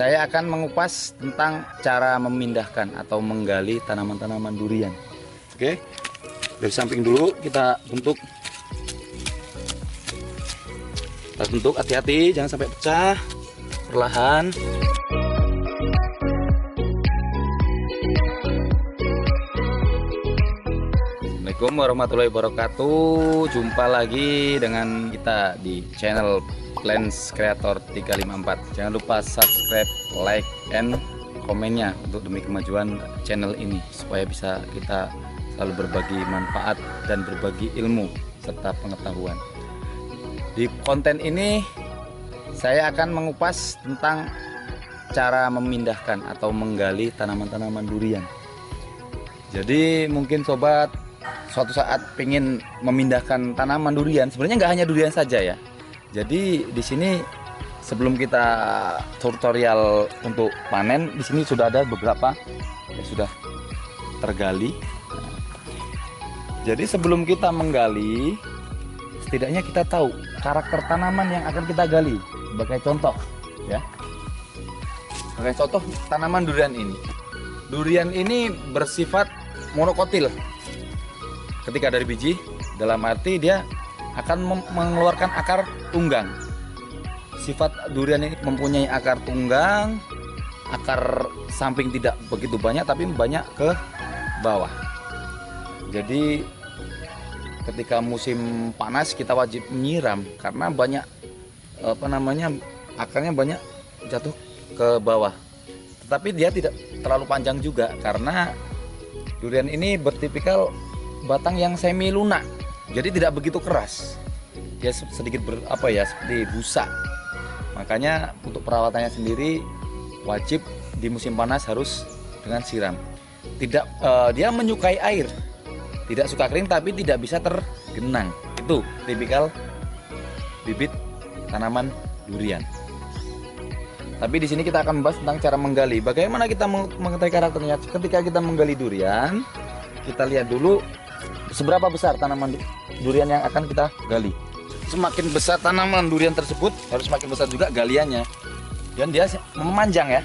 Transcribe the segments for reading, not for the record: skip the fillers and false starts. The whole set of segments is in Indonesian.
saya akan mengupas tentang cara memindahkan atau menggali tanaman-tanaman durian. Oke, dari samping dulu kita bentuk. Kita bentuk, hati-hati jangan sampai pecah, perlahan. Assalamualaikum warahmatullahi wabarakatuh. Jumpa lagi dengan kita di channel Plants Creator 354. Jangan lupa subscribe, like, and komennya untuk demi kemajuan channel ini, supaya bisa kita selalu berbagi manfaat dan berbagi ilmu serta pengetahuan. Di konten ini saya akan mengupas tentang cara memindahkan atau menggali tanaman-tanaman durian. Jadi mungkin sobat suatu saat ingin memindahkan tanaman durian, sebenarnya nggak hanya durian saja ya. Jadi di sini sebelum kita tutorial untuk panen, di sini sudah ada beberapa yang sudah tergali. Jadi sebelum kita menggali, setidaknya kita tahu karakter tanaman yang akan kita gali. Sebagai contoh, ya. Sebagai contoh tanaman durian ini. Durian ini bersifat monokotil. Ketika dari biji, dalam arti dia akan mengeluarkan akar tunggang. Sifat durian ini mempunyai akar tunggang, akar samping tidak begitu banyak tapi banyak ke bawah. Jadi ketika musim panas kita wajib menyiram karena banyak akarnya banyak jatuh ke bawah. Tetapi dia tidak terlalu panjang juga karena durian ini bertipikal batang yang semi lunak. Jadi tidak begitu keras, dia sedikit seperti busa. Makanya untuk perawatannya sendiri wajib di musim panas harus dengan siram. Dia menyukai air, tidak suka kering tapi tidak bisa tergenang. Itu tipikal bibit tanaman durian. Tapi di sini kita akan membahas tentang cara menggali. Bagaimana kita mengetahui karakternya? Ketika kita menggali durian, kita lihat dulu seberapa besar tanaman durian yang akan kita gali. Semakin besar tanaman durian tersebut, harus semakin besar juga galiannya. Dan dia memanjang ya.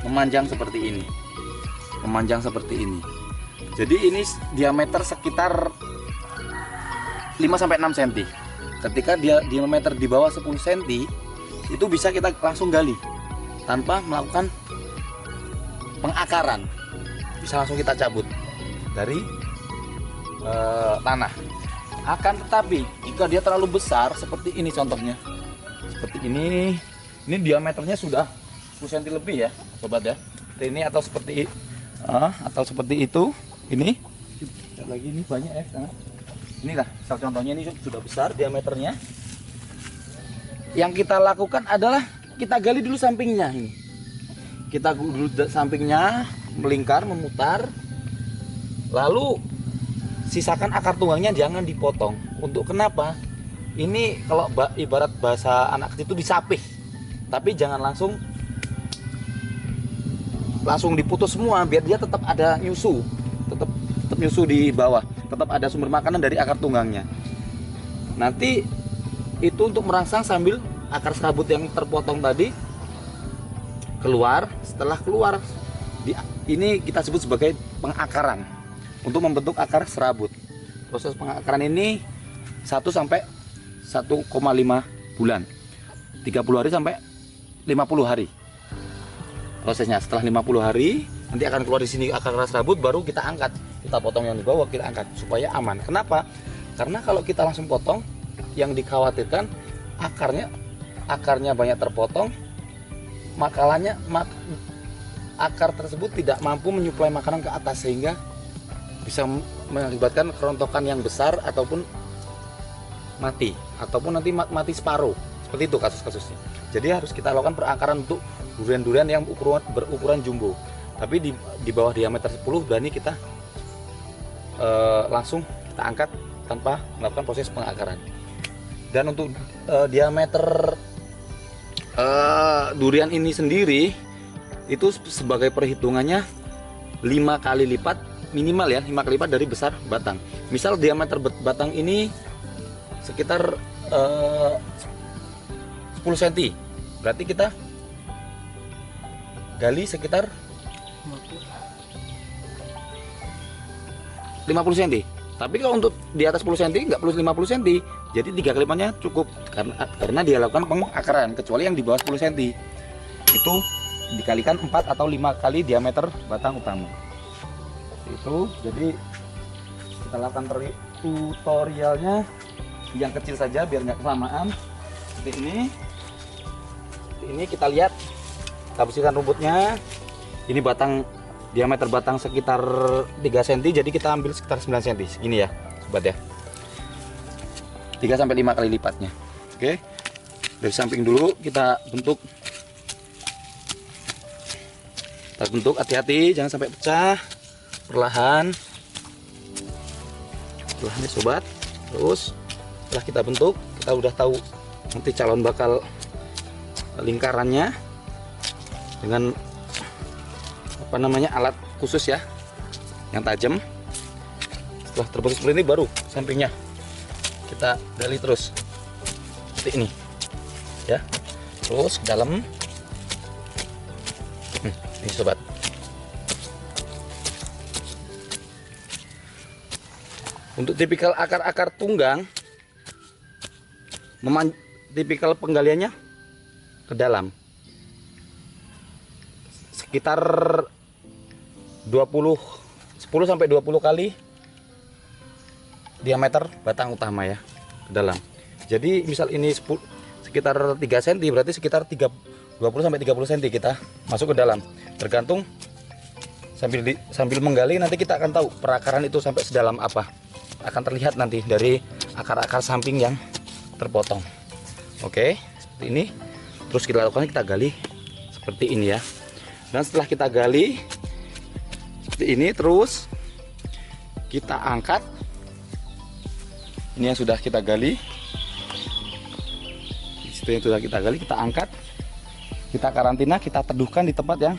Memanjang seperti ini. Memanjang seperti ini. Jadi ini diameter sekitar 5-6 cm. Ketika dia diameter di bawah 10 cm, itu bisa kita langsung gali tanpa melakukan pengakaran. Bisa langsung kita cabut dari tanah. Akan tetapi jika dia terlalu besar seperti ini contohnya, seperti ini diameternya sudah 10 cm lebih ya sobat ya. Ini atau seperti itu, ini lagi ini banyak ya. Inilah contohnya, ini sudah besar diameternya. Yang kita lakukan adalah kita gali dulu sampingnya ini. Kita dulu sampingnya, melingkar, memutar, lalu sisakan akar tunggangnya, jangan dipotong. Untuk kenapa? Ini kalau ibarat bahasa anak kecil itu disapih. Tapi jangan langsung diputus semua, biar dia tetap ada nyusu. Tetap nyusu di bawah. Tetap ada sumber makanan dari akar tunggangnya. Nanti itu untuk merangsang sambil akar serabut yang terpotong tadi keluar. Setelah keluar, ini kita sebut sebagai pengakaran. Untuk membentuk akar serabut. Proses pengakaran ini 1 sampai 1,5 bulan. 30 hari sampai 50 hari. Prosesnya setelah 50 hari nanti akan keluar di sini akar serabut, baru kita angkat. Kita potong yang di bawah, kita angkat supaya aman. Kenapa? Karena kalau kita langsung potong, yang dikhawatirkan akarnya banyak terpotong, akar tersebut tidak mampu menyuplai makanan ke atas sehingga bisa mengakibatkan kerontokan yang besar ataupun mati, ataupun nanti mati separuh. Seperti itu kasus-kasusnya. Jadi harus kita lakukan perakaran untuk durian-durian yang berukuran jumbo. Tapi di bawah diameter 10 berani kita langsung kita angkat tanpa melakukan proses pengakaran. Dan untuk diameter durian ini sendiri itu sebagai perhitungannya 5 kali lipat minimal ya, 5 kali lipat dari besar batang. Misal diameter batang ini sekitar 10 cm, berarti kita gali sekitar 50 cm. Tapi kalau untuk di atas 10 cm nggak perlu 50 cm. Jadi 3 kali lipatnya cukup karena dia lakukan pengakaran, kecuali yang di bawah 10 cm. Itu dikalikan 4 atau 5 kali diameter batang utama. Itu jadi kita lakukan tutorialnya yang kecil saja biar nggak kelamaan. Seperti ini. Ini kita lihat, kita bersihkan rumputnya. Ini batang, diameter batang sekitar 3 cm, jadi kita ambil sekitar 9 cm segini ya sobat ya. 3 sampai 5 kali lipatnya. Oke, dari samping dulu kita bentuk. Kita bentuk, hati-hati jangan sampai pecah, perlahan ya sobat. Terus setelah kita bentuk, kita udah tahu nanti calon bakal lingkarannya dengan apa namanya, alat khusus ya yang tajam. Setelah terbentuk seperti ini, baru sampingnya kita gali terus seperti ini ya, terus ke dalam. Ini sobat, untuk tipikal akar-akar tunggang, tipikal penggaliannya ke dalam sekitar 10 sampai 20 kali diameter batang utama ya ke dalam. Jadi misal ini sekitar 3 cm, berarti sekitar 20 sampai 30 cm kita masuk ke dalam. Tergantung sambil menggali, nanti kita akan tahu perakaran itu sampai sedalam apa. Akan terlihat nanti dari akar-akar samping yang terpotong. Oke, seperti ini. Terus kita lakukan, kita gali seperti ini ya. Dan setelah kita gali seperti ini, terus kita angkat. Ini yang sudah kita gali. Itu yang sudah kita gali, kita angkat. Kita karantina, kita teduhkan di tempat yang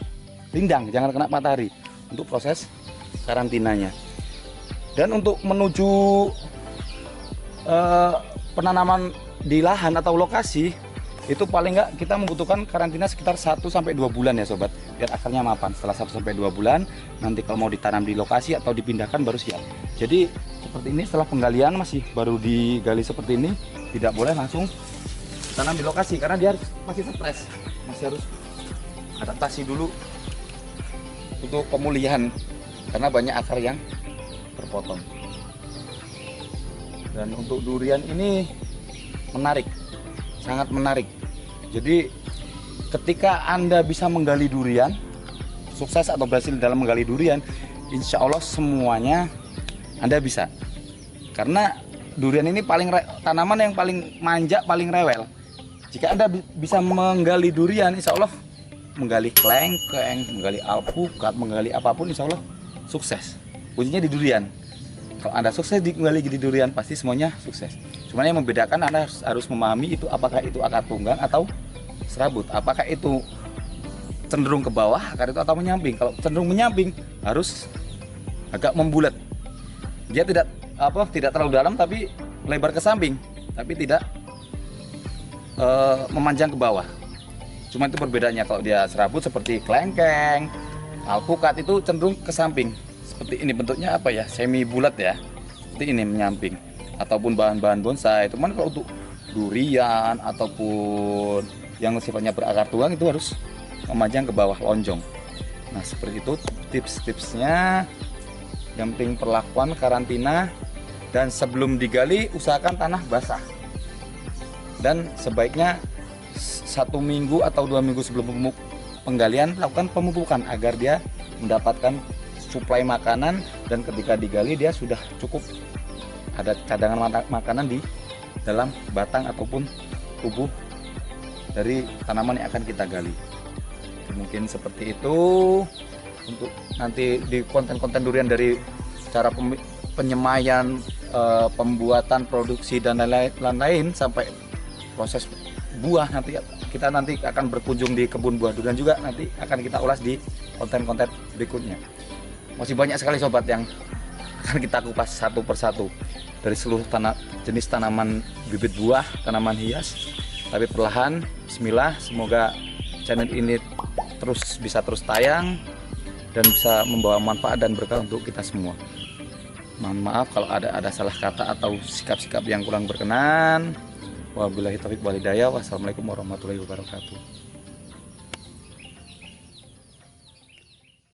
rindang, jangan kena matahari untuk proses karantinanya. Dan untuk menuju penanaman di lahan atau lokasi, itu paling nggak kita membutuhkan karantina sekitar 1 sampai 2 bulan ya sobat, biar akarnya mapan. Setelah 1 sampai 2 bulan, nanti kalau mau ditanam di lokasi atau dipindahkan baru siap. Jadi seperti ini, setelah penggalian masih baru digali seperti ini, tidak boleh langsung tanam di lokasi karena dia masih stres, masih harus adaptasi dulu untuk pemulihan karena banyak akar yang terpotong. Dan untuk durian ini menarik, sangat menarik. Jadi ketika Anda bisa menggali durian, sukses atau berhasil dalam menggali durian, insya Allah semuanya Anda bisa. Karena durian ini tanaman yang paling manja, paling rewel. Jika Anda bisa menggali durian, insya Allah menggali klengkeng, menggali alpukat, menggali apapun, insya Allah sukses. Kuncinya di durian. Kalau Anda sukses menggali di durian, pasti semuanya sukses. Cuma yang membedakan, Anda harus memahami itu apakah itu akar tunggang atau serabut. Apakah itu cenderung ke bawah akar itu atau menyamping. Kalau cenderung menyamping, harus agak membulat. Dia tidak terlalu dalam tapi lebar ke samping, tapi tidak memanjang ke bawah. Cuma itu perbedaannya. Kalau dia serabut seperti klengkeng, alpukat, itu cenderung ke samping. Seperti ini bentuknya apa ya, semi bulat ya, seperti ini menyamping. Ataupun bahan-bahan bonsai. Cuman kalau untuk durian ataupun yang sifatnya berakar tunggang, itu harus memanjang ke bawah, lonjong. Nah seperti itu tips-tipsnya. Yang penting perlakuan karantina, dan sebelum digali usahakan tanah basah. Dan sebaiknya 1 minggu atau 2 minggu sebelum penggalian lakukan pemupukan agar dia mendapatkan suplai makanan, dan ketika digali dia sudah cukup ada cadangan makanan di dalam batang ataupun tubuh dari tanaman yang akan kita gali. Mungkin seperti itu untuk nanti di konten-konten durian, dari cara penyemaian, pembuatan, produksi, dan lain-lain sampai proses buah. Nanti kita akan berkunjung di kebun buah durian juga, nanti akan kita ulas di konten-konten berikutnya. Masih banyak sekali sobat yang akan kita kupas satu persatu dari seluruh jenis tanaman bibit buah, tanaman hias. Tapi perlahan, bismillah, semoga channel ini bisa terus tayang dan bisa membawa manfaat dan berkah untuk kita semua. Mohon maaf kalau ada salah kata atau sikap-sikap yang kurang berkenan. Wabillahi taufiq wal hidayah. Wassalamualaikum warahmatullahi wabarakatuh.